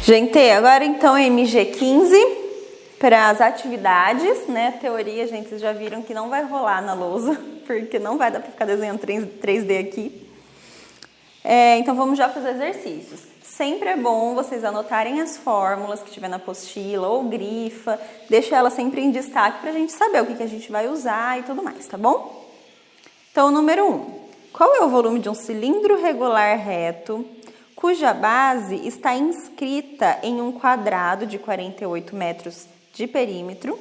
Gente, agora então MG15 para as atividades, né? Teoria, gente, vocês já viram que não vai rolar na lousa, porque não vai dar para ficar desenhando 3D aqui. Então vamos já para os exercícios. Sempre é bom vocês anotarem as fórmulas que tiver na apostila ou grifa, deixa ela sempre em destaque para a gente saber o que a gente vai usar e tudo mais, tá bom? Então, número 1. Qual é o volume de um cilindro regular reto cuja base está inscrita em um quadrado de 48 metros de perímetro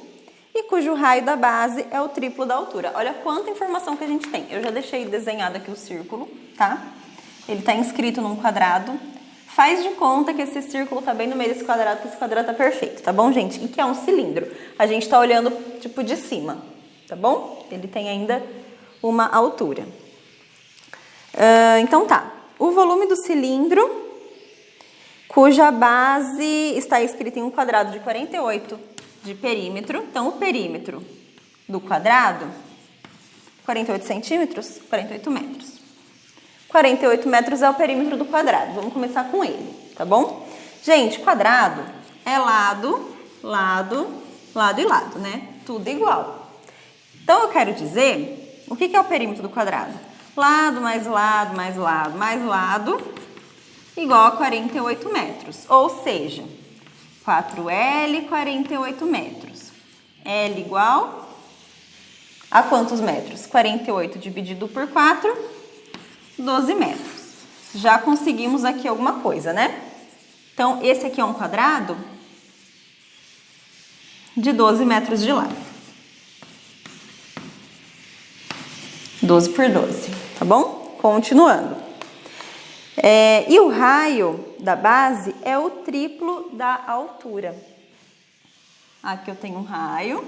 e cujo raio da base é o triplo da altura? Olha quanta informação que a gente tem. Eu já deixei desenhado aqui o círculo, tá? Ele está inscrito num quadrado. Faz de conta que esse círculo está bem no meio desse quadrado, que esse quadrado está perfeito, tá bom, gente? E que é um cilindro. A gente está olhando, tipo, de cima, tá bom? Ele tem ainda uma altura. Então tá. O volume do cilindro, cuja base está escrita em um quadrado de 48 de perímetro. Então, o perímetro do quadrado, 48 centímetros, 48 metros. 48 metros é o perímetro do quadrado. Vamos começar com ele, tá bom? Gente, quadrado é lado, lado, lado e lado, né? Tudo igual. Então, eu quero dizer, o que é o perímetro do quadrado? Lado mais lado mais lado mais lado igual a 48 metros. Ou seja, 4L, 48 metros. L igual a quantos metros? 48 dividido por 4, 12 metros. Já conseguimos aqui alguma coisa, né? Então, esse aqui é um quadrado de 12 metros de lado. 12 por 12, tá bom? Continuando. E o raio da base é o triplo da altura. Aqui eu tenho um raio.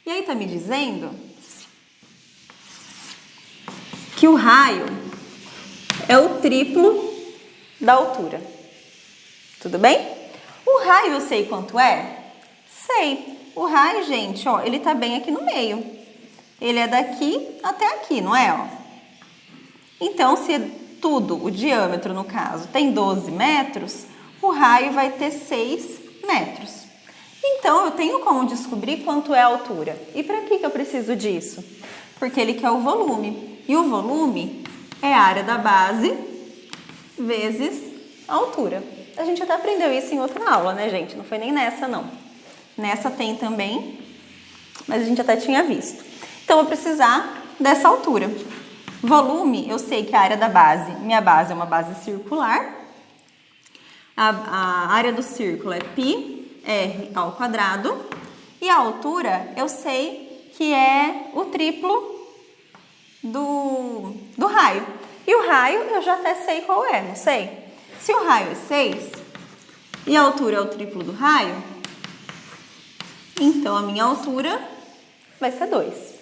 E aí tá me dizendo que o raio é o triplo da altura. Tudo bem? O raio eu sei quanto é? Sei. O raio, gente, ó, ele tá bem aqui no meio. Ele é daqui até aqui, não é? Ó? Então, se tudo, o diâmetro no caso, tem 12 metros, o raio vai ter 6 metros. Então, eu tenho como descobrir quanto é a altura. E para que eu preciso disso? Porque ele quer o volume. E o volume é a área da base vezes a altura. A gente até aprendeu isso em outra aula, né, gente? Não foi nem nessa, não. Nessa tem também, mas a gente até tinha visto. Então, eu vou precisar dessa altura. Volume, eu sei que a área da base, minha base é uma base circular. A área do círculo é πr ao quadrado. E a altura, eu sei que é o triplo do raio. E o raio, eu já até sei qual é, não sei? Se o raio é 6 e a altura é o triplo do raio, então a minha altura vai ser 2.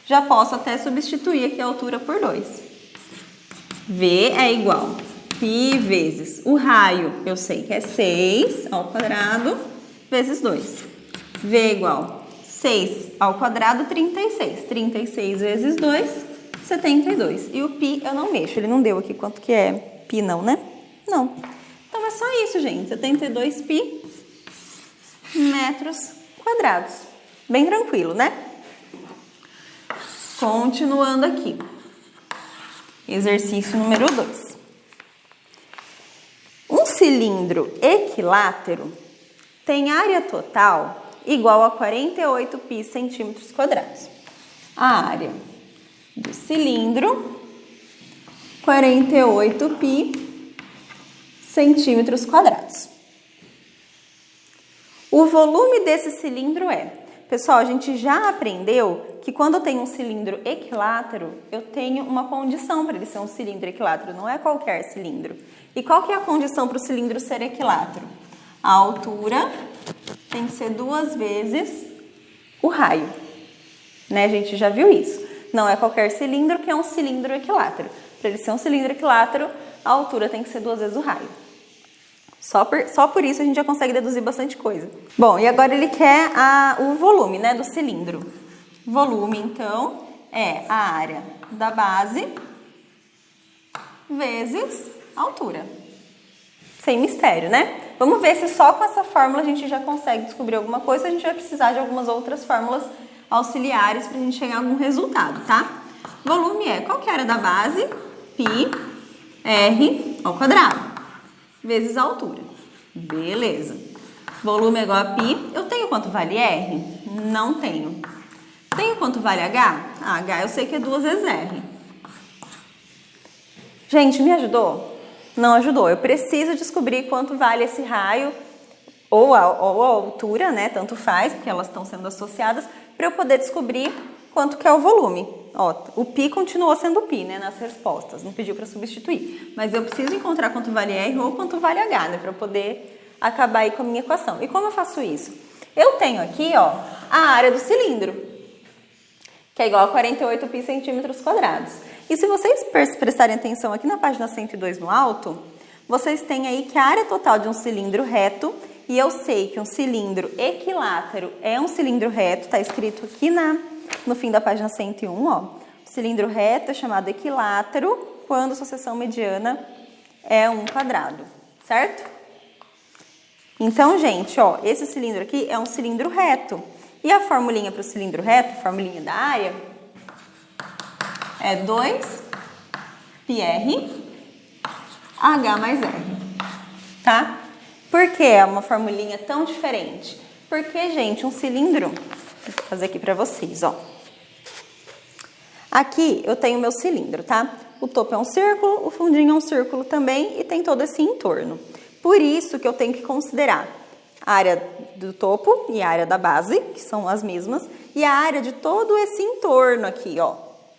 Já posso até substituir aqui a altura por 2. V é igual a π vezes o raio, eu sei que é 6 ao quadrado, vezes 2. V é igual a 6 ao quadrado, 36. 36 vezes 2, 72. E o π eu não mexo, ele não deu aqui quanto que é π não, né? Não. Então é só isso, gente. 72 π metros quadrados. Bem tranquilo, né? Continuando aqui. Exercício número 2. Um cilindro equilátero tem área total igual a 48 π centímetros quadrados. A área do cilindro, 48 π centímetros quadrados. O volume desse cilindro é... Pessoal, a gente já aprendeu que quando eu tenho um cilindro equilátero, eu tenho uma condição para ele ser um cilindro equilátero, não é qualquer cilindro. E qual que é a condição para o cilindro ser equilátero? A altura tem que ser 2 vezes o raio. Né? A gente já viu isso. Não é qualquer cilindro que é um cilindro equilátero. Para ele ser um cilindro equilátero, a altura tem que ser 2 vezes o raio. Só por isso a gente já consegue deduzir bastante coisa. Bom, e agora ele quer o volume, né, do cilindro. Volume, então, é a área da base vezes a altura. Sem mistério, né? Vamos ver se só com essa fórmula a gente já consegue descobrir alguma coisa, a gente vai precisar de algumas outras fórmulas auxiliares para a gente chegar a algum resultado, tá? Volume é, qual que era da base? Π R ao quadrado, vezes a altura. Beleza. Volume é igual a π. Eu tenho quanto vale R? Não tenho. Tenho quanto vale H? H eu sei que é 2 vezes R. Gente, me ajudou? Não ajudou. Eu preciso descobrir quanto vale esse raio ou a altura, né? Tanto faz, porque elas estão sendo associadas, para eu poder descobrir quanto que é o volume. Ó, o π continuou sendo π, né? Nas respostas. Não pediu para substituir. Mas eu preciso encontrar quanto vale R ou quanto vale H, né? Para eu poder acabar aí com a minha equação. E como eu faço isso? Eu tenho aqui, ó, a área do cilindro, que é igual a 48 π centímetros quadrados. E se vocês prestarem atenção aqui na página 102 no alto, vocês têm aí que a área total de um cilindro reto, e eu sei que um cilindro equilátero é um cilindro reto, tá escrito aqui no fim da página 101, ó. O cilindro reto é chamado equilátero quando a sua seção mediana é 1 quadrado, certo? Então, gente, ó, esse cilindro aqui é um cilindro reto. E a formulinha para o cilindro reto, a formulinha da área, é 2πr H mais R, tá? Por que é uma formulinha tão diferente? Porque, gente, um cilindro... Vou fazer aqui para vocês, ó. Aqui eu tenho meu cilindro, tá? O topo é um círculo, o fundinho é um círculo também e tem todo esse entorno. Por isso que eu tenho que considerar a área do topo e a área da base, que são as mesmas, e a área de todo esse entorno aqui, ó.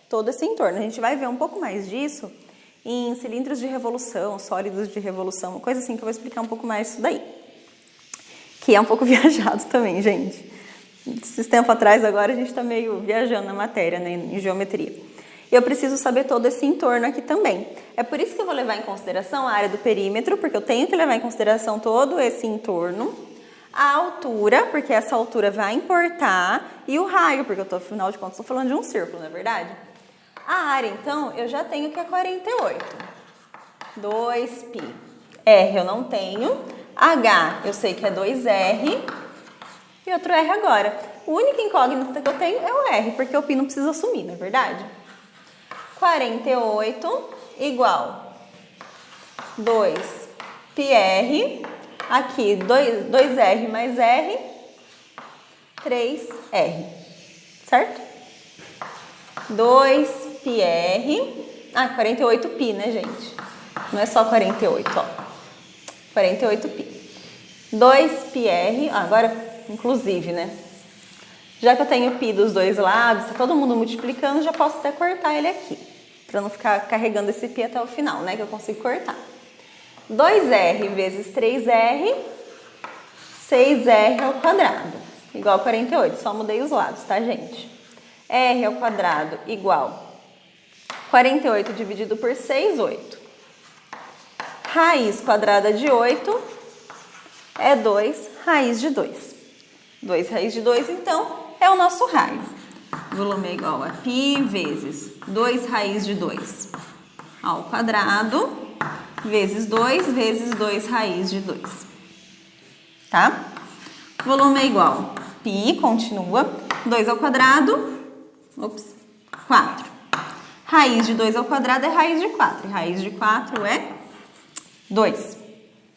Todo esse entorno. A gente vai ver um pouco mais disso em cilindros de revolução, sólidos de revolução, coisa assim que eu vou explicar um pouco mais isso daí. Que é um pouco viajado também, gente. Esses tempos atrás, agora a gente está meio viajando na matéria, né, em geometria. E eu preciso saber todo esse entorno aqui também. É por isso que eu vou levar em consideração a área do perímetro, porque eu tenho que levar em consideração todo esse entorno. A altura, porque essa altura vai importar. E o raio, porque eu afinal de contas, estou falando de um círculo, não é verdade? A área, então, eu já tenho que é 48. 2π. R eu não tenho. H eu sei que é 2R. E outro R agora. A única incógnita que eu tenho é o R, porque o π não precisa assumir, não é verdade? 48 igual 2πr, aqui 2R mais R, 3R, certo? 2πr, 48π, né, gente? Não é só 48, ó. 48π. 2πr, agora, inclusive, né? Já que eu tenho π dos dois lados, tá todo mundo multiplicando, já posso até cortar ele aqui. Pra não ficar carregando esse π até o final, né? Que eu consigo cortar. 2R vezes 3R, 6R ao quadrado. Igual a 48, só mudei os lados, tá, gente? R ao quadrado igual 48 dividido por 6, 8. Raiz quadrada de 8 é 2 raiz de 2. 2 raiz de 2, então, é o nosso raio. Volume é igual a π vezes 2 raiz de 2 ao quadrado, vezes 2 raiz de 2. Tá? Volume é igual a π, continua, 2 ao quadrado, 4. Raiz de 2 ao quadrado é raiz de 4. E raiz de 4 é 2.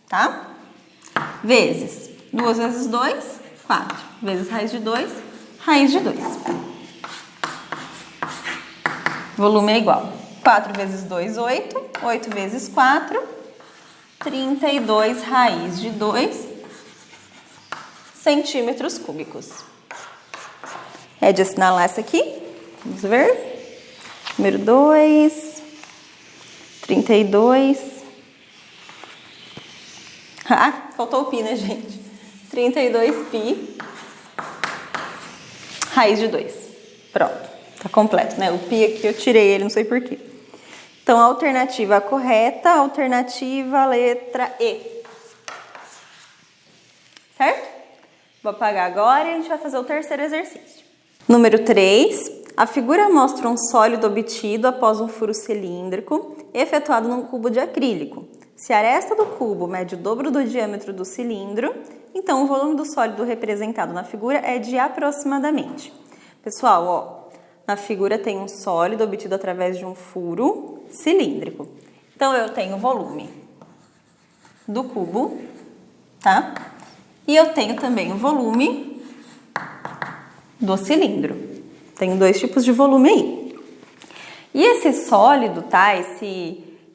Tá? Vezes 2 vezes 2, 4. Vezes raiz de 2, raiz de 2. Volume é igual. 4 vezes 2, 8. 8 vezes 4, 32 raiz de 2 centímetros cúbicos. É de assinalar essa aqui. Vamos ver. Número 2. 32. Ah, faltou o π, né, gente? 32π raiz de 2. Pronto. Tá completo, né? O π aqui eu tirei ele, não sei porquê. Então, a alternativa correta, alternativa letra E. Certo? Vou apagar agora e a gente vai fazer o terceiro exercício. Número 3. A figura mostra um sólido obtido após um furo cilíndrico efetuado num cubo de acrílico. Se a aresta do cubo mede o dobro do diâmetro do cilindro, então o volume do sólido representado na figura é de aproximadamente. Pessoal, ó, na figura tem um sólido obtido através de um furo cilíndrico. Então, eu tenho o volume do cubo, tá? E eu tenho também o volume do cilindro. Tenho dois tipos de volume aí. E esse sólido, tá?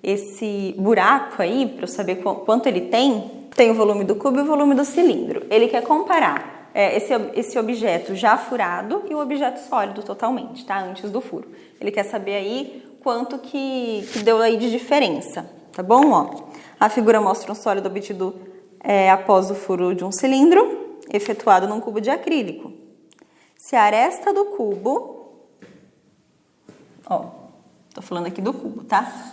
Esse buraco aí, para eu saber quanto ele tem o volume do cubo e o volume do cilindro. Ele quer comparar esse objeto já furado e o objeto sólido totalmente, tá? Antes do furo. Ele quer saber aí quanto que deu aí de diferença, tá bom? Ó, a figura mostra um sólido obtido após o furo de um cilindro, efetuado num cubo de acrílico. Se a aresta do cubo... Ó, tô falando aqui do cubo, tá?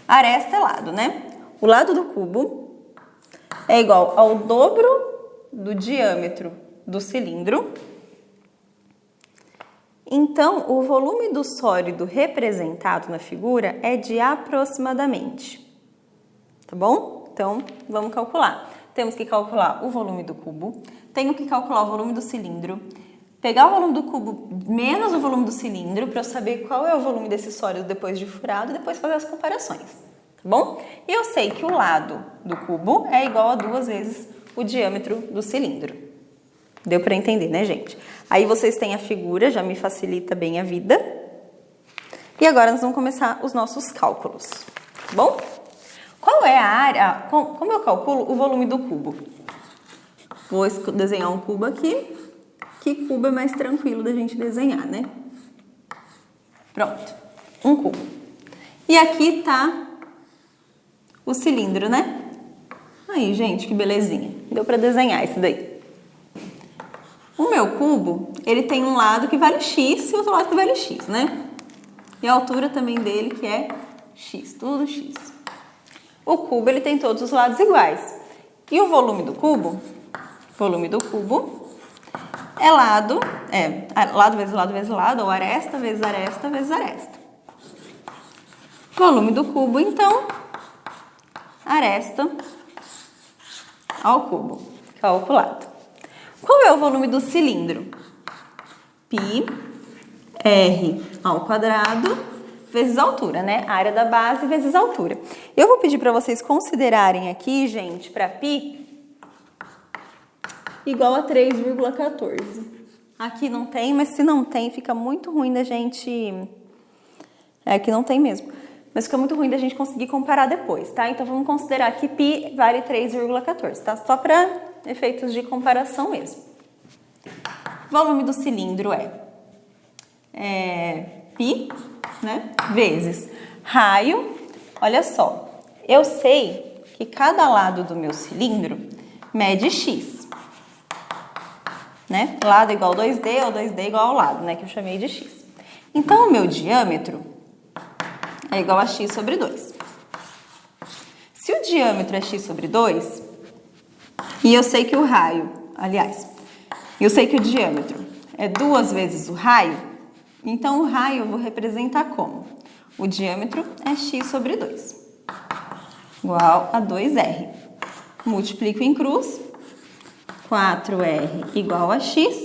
Aresta é lado, né? O lado do cubo é igual ao dobro do diâmetro do cilindro. Então, o volume do sólido representado na figura é de aproximadamente. Tá bom? Então, vamos calcular. Temos que calcular o volume do cubo, tenho que calcular o volume do cilindro, pegar o volume do cubo menos o volume do cilindro para eu saber qual é o volume desse sólido depois de furado e depois fazer as comparações, tá bom? E eu sei que o lado do cubo é igual a 2 vezes o diâmetro do cilindro. Deu para entender, né, gente? Aí vocês têm a figura, já me facilita bem a vida. E agora nós vamos começar os nossos cálculos, tá bom? Qual é a área, como eu calculo o volume do cubo? Vou desenhar um cubo aqui. Que cubo é mais tranquilo da gente desenhar, né? Pronto, um cubo. E aqui tá o cilindro, né? Aí, gente, que belezinha. Deu para desenhar esse daí. O meu cubo, ele tem um lado que vale x e outro lado que vale x, né? E a altura também dele que é x, tudo x. O cubo, ele tem todos os lados iguais. E o volume do cubo? Volume do cubo é lado vezes lado vezes lado, ou aresta vezes aresta vezes aresta. Volume do cubo, então, aresta ao cubo, calculado. Qual é o volume do cilindro? Π r ao quadrado vezes a altura, né? A área da base vezes a altura. Eu vou pedir para vocês considerarem aqui, gente, para π igual a 3,14. Aqui não tem, mas se não tem, fica muito ruim da gente... Aqui não tem mesmo. Mas fica muito ruim da gente conseguir comparar depois, tá? Então, vamos considerar que π vale 3,14, tá? Só para efeitos de comparação mesmo. Volume do cilindro π, né? Vezes raio. Olha só, eu sei que cada lado do meu cilindro mede x, né? Lado igual 2D ou 2D igual ao lado, né? Que eu chamei de x. Então, o meu diâmetro é igual a x sobre 2. Se o diâmetro é x sobre 2, e eu sei que o raio, aliás, eu sei que o diâmetro é 2 vezes o raio, então o raio eu vou representar como? O diâmetro é x sobre 2, igual a 2r. Multiplico em cruz, 4r igual a x,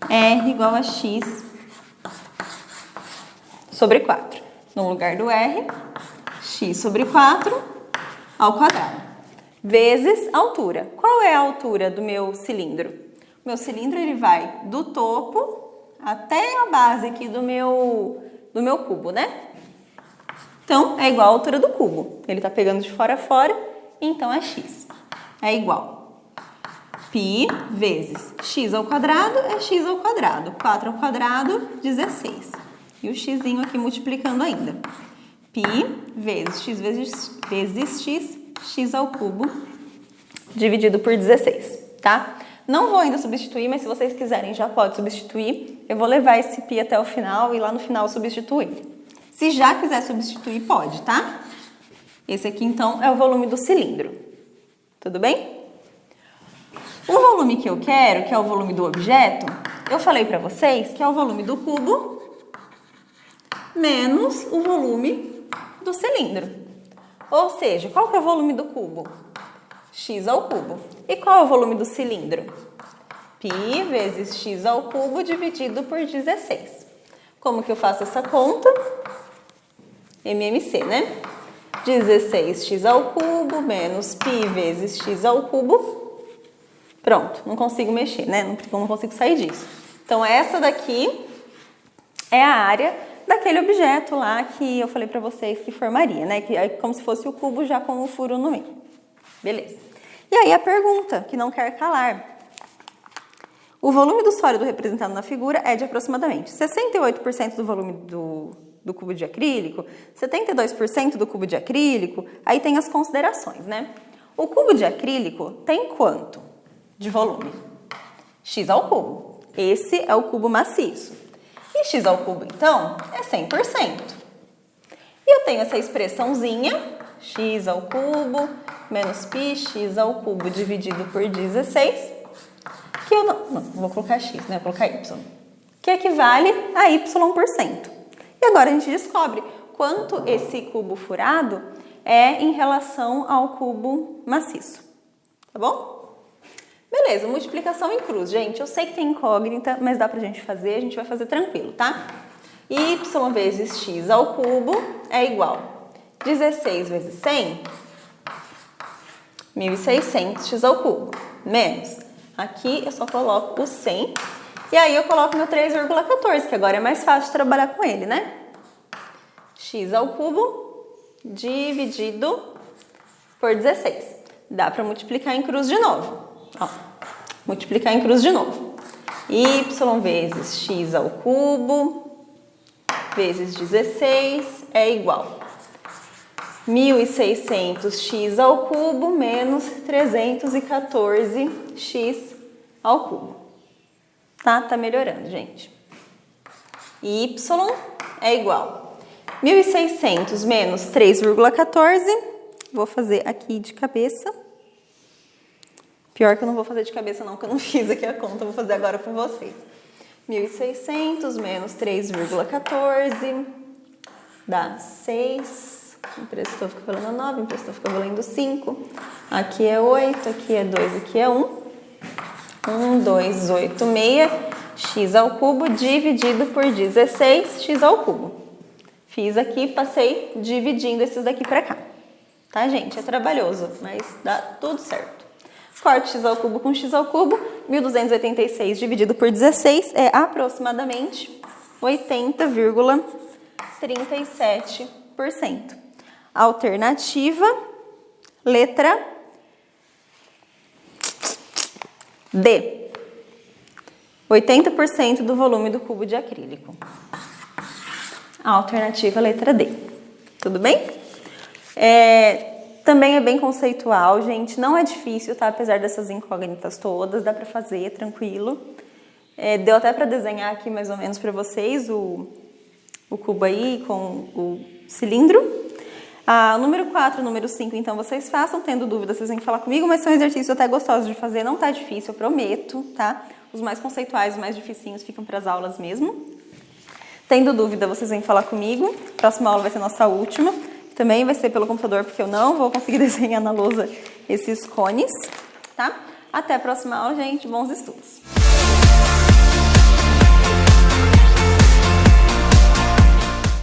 r igual a x sobre 4. No lugar do r, x sobre 4 ao quadrado, vezes a altura. Qual é a altura do meu cilindro? O meu cilindro ele vai do topo até a base aqui do meu cubo, né? Então, é igual a altura do cubo. Ele tá pegando de fora a fora, então é x. É igual π vezes x ao quadrado é x ao quadrado. 4 ao quadrado, 16. E o xzinho aqui multiplicando ainda. Π vezes x, x ao cubo, dividido por 16, tá? Não vou ainda substituir, mas se vocês quiserem já pode substituir. Eu vou levar esse π até o final e lá no final substituir. Se já quiser substituir, pode, tá? Esse aqui, então, é o volume do cilindro. Tudo bem? O volume que eu quero, que é o volume do objeto, eu falei pra vocês que é o volume do cubo menos o volume do cilindro. Ou seja, qual que é o volume do cubo? X ao cubo. E qual é o volume do cilindro? Π vezes x ao cubo dividido por 16. Como que eu faço essa conta? MMC, né? 16x ao cubo menos π vezes x ao cubo. Pronto, não consigo mexer, né? Não consigo sair disso. Então, essa daqui é a área daquele objeto lá que eu falei pra vocês que formaria, né? Que é como se fosse o cubo já com o furo no meio. Beleza. E aí a pergunta, que não quer calar. O volume do sólido representado na figura é de aproximadamente 68% do volume do cubo de acrílico, 72% do cubo de acrílico, aí tem as considerações, né? O cubo de acrílico tem quanto de volume? X ao cubo. Esse é o cubo maciço. E x ao cubo, então, é 100%. E eu tenho essa expressãozinha, x ao cubo menos π, x ao cubo dividido por 16, que eu não vou colocar x, né? Vou colocar y, que equivale a y%. E agora a gente descobre quanto esse cubo furado é em relação ao cubo maciço, tá bom? Beleza, multiplicação em cruz, gente. Eu sei que tem incógnita, mas dá pra gente fazer, a gente vai fazer tranquilo, tá? Y vezes x ao cubo é igual 16 vezes 100, 1.600x ao cubo, menos, aqui eu só coloco o 100, e aí eu coloco meu 3,14, que agora é mais fácil de trabalhar com ele, né? X ao cubo dividido por 16. Dá para multiplicar em cruz de novo. Ó, multiplicar em cruz de novo. Y vezes x ao cubo vezes 16 é igual 1.600x ao cubo menos 314x ao cubo. Tá melhorando, gente. Y é igual 1.600 menos 3,14. Vou fazer aqui de cabeça. Pior que eu não vou fazer de cabeça não, porque eu não fiz aqui a conta. Vou fazer agora com vocês. 1.600 menos 3,14 dá 6. Emprestou, fica valendo 9. Emprestou, fica valendo 5. Aqui é 8, aqui é 2, aqui é 1. 1, 2, 8, 6. X ao cubo dividido por 16, x ao cubo. Fiz aqui, passei dividindo esses daqui pra cá. Tá, gente? É trabalhoso, mas dá tudo certo. Corte x ao cubo com x ao cubo. 1.286 dividido por 16 é aproximadamente 80,37%. Alternativa, letra D. 80% do volume do cubo de acrílico. A alternativa, letra D. Tudo bem? Também é bem conceitual, gente. Não é difícil, tá? Apesar dessas incógnitas todas, dá pra fazer, tranquilo. Deu até pra desenhar aqui mais ou menos pra vocês o cubo aí com o cilindro. O número 4 e o número 5, então, vocês façam. Tendo dúvida, vocês vêm falar comigo, mas são exercícios até gostosos de fazer. Não tá difícil, eu prometo, tá? Os mais conceituais, os mais dificinhos ficam para as aulas mesmo. Tendo dúvida, vocês vêm falar comigo. Próxima aula vai ser a nossa última. Também vai ser pelo computador, porque eu não vou conseguir desenhar na lousa esses cones, tá? Até a próxima aula, gente. Bons estudos!